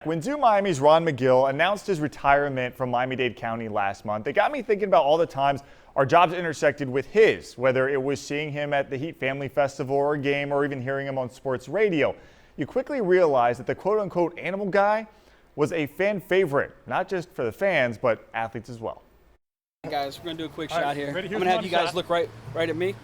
When Zoo Miami's Ron Magill announced his retirement from Miami-Dade County last month, it got me thinking about all the times our jobs intersected with his, whether it was seeing him at the Heat Family Festival or a game or even hearing him on sports radio. You quickly realize that the quote-unquote animal guy was a fan favorite, not just for the fans, but athletes as well. Hey guys, we're going to do a quick shot here. I'm going to have you guys look right at me.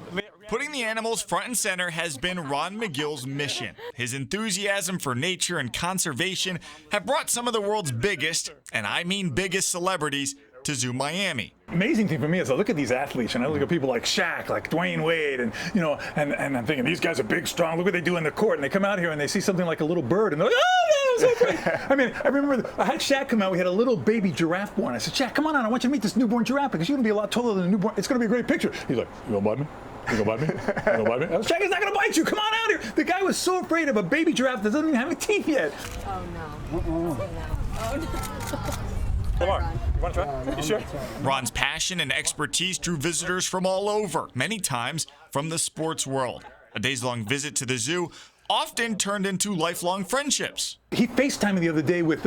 Putting the animals front and center has been Ron Magill's mission. His enthusiasm for nature and conservation have brought some of the world's biggest, and I mean biggest, celebrities to Zoo Miami. Amazing thing for me is I look at these athletes and I look at people like Shaq, like Dwayne Wade, and and I'm thinking these guys are big, strong. Look what they do in the court, and they come out here and they see something like a little bird, and they're like, oh, that was so great. I mean, I remember I had Shaq come out. We had a little baby giraffe born. I said, Shaq, come on out. I want you to meet this newborn giraffe because you're gonna be a lot taller than a newborn. It's gonna be a great picture. He's like, you gonna bite me? You gonna bite me? You gonna bite me? Shaq is not gonna bite you. Come on out here. The guy was so afraid of a baby giraffe that doesn't even have teeth yet. Oh no. Oh no. Come on. You want to try? You sure? Ron's passion and expertise drew visitors from all over, many times from the sports world. A days-long visit to the zoo often turned into lifelong friendships. He FaceTimed me the other day with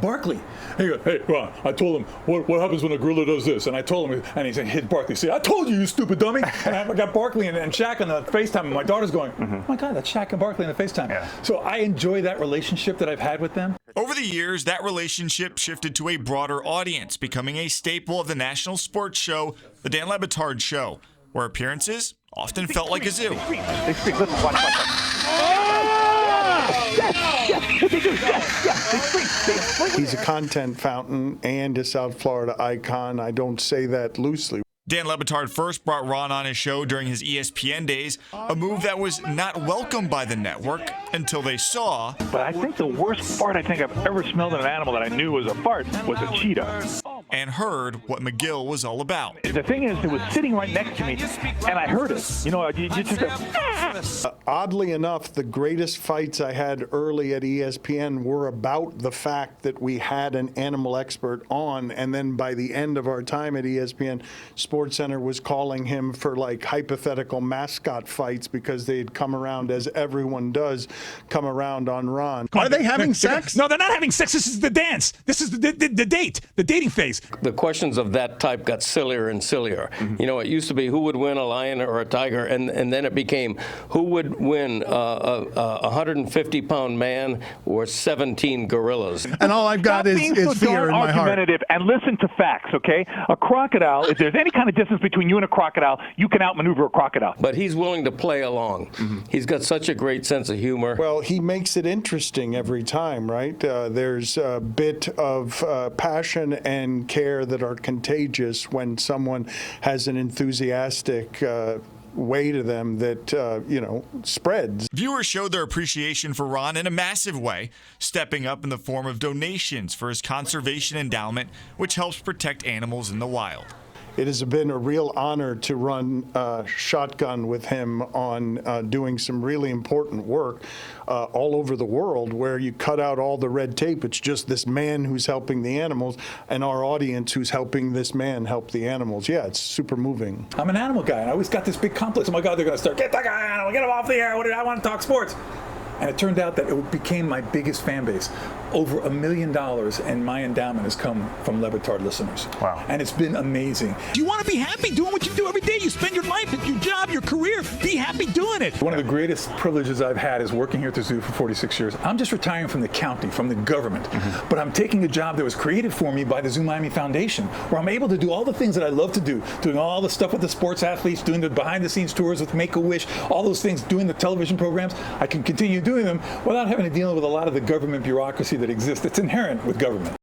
Barkley. He goes, hey, Ron, I told him, what happens when a gorilla does this? And I told him, and he said, hit Barkley. See, I told you, you stupid dummy. And I got Barkley and Shaq on the FaceTime, and my daughter's going, oh my God, that's Shaq and Barkley on the FaceTime. Yeah. So I enjoy that relationship that I've had with them. Over the years, that relationship shifted to a broader audience, becoming a staple of the national sports show, The Dan Le Batard Show, where appearances often felt like a zoo. They speak. Listen, watch. He's a content fountain and a South Florida icon. I don't say that loosely. Dan Le Batard first brought Ron on his show during his ESPN days, a move that was not welcomed by the network until they saw. But I think the worst fart I think I've ever smelled in an animal that I knew was a fart was a cheetah. And heard what Magill was all about. The thing is, it was sitting right next to me, and I heard it. You know, you just oddly enough, the greatest fights I had early at ESPN were about the fact that we had an animal expert on, and then by the end of our time at ESPN, SportsCenter was calling him for like hypothetical mascot fights because they'd come around, as everyone does, come around on Ron. Are they having sex? No, they're not having sex. This is the dance. This is the date, the dating phase. The questions of that type got sillier and sillier. You know, it used to be who would win, a lion or a tiger, and then it became who would win, a 150-pound man or 17 gorillas. And all I've got is fear in my heart. Argumentative and listen to facts, okay? A crocodile, if there's any kind of distance between you and a crocodile, you can outmaneuver a crocodile. But he's willing to play along. He's got such a great sense of humor. Well, he makes it interesting every time, right? There's a bit of passion and care that are contagious when someone has an enthusiastic way to them that, spreads. Viewers showed their appreciation for Ron in a massive way, stepping up in the form of donations for his conservation endowment, which helps protect animals in the wild. It has been a real honor to run shotgun with him on doing some really important work all over the world, where you cut out all the red tape. It's just this man who's helping the animals and our audience who's helping this man help the animals. Yeah, it's super moving. I'm an animal guy, and I always got this big complex. Oh my God, they're going to start, get that guy animal, get him off the air. I want to talk sports. And it turned out that it became my biggest fan base. Over $1 million, and my endowment has come from Le Batard listeners. Wow. And it's been amazing. You want to be happy doing what you do every day. You spend your life, your job, your career. Be happy doing it. One of the greatest privileges I've had is working here at the zoo for 46 years. I'm just retiring from the county, from the government. But I'm taking a job that was created for me by the Zoo Miami Foundation, where I'm able to do all the things that I love to do, doing all the stuff with the sports athletes, doing the behind-the-scenes tours with Make-A-Wish, all those things, doing the television programs. I can continue doing them without having to deal with a lot of the government bureaucracy that exists. It's inherent with government.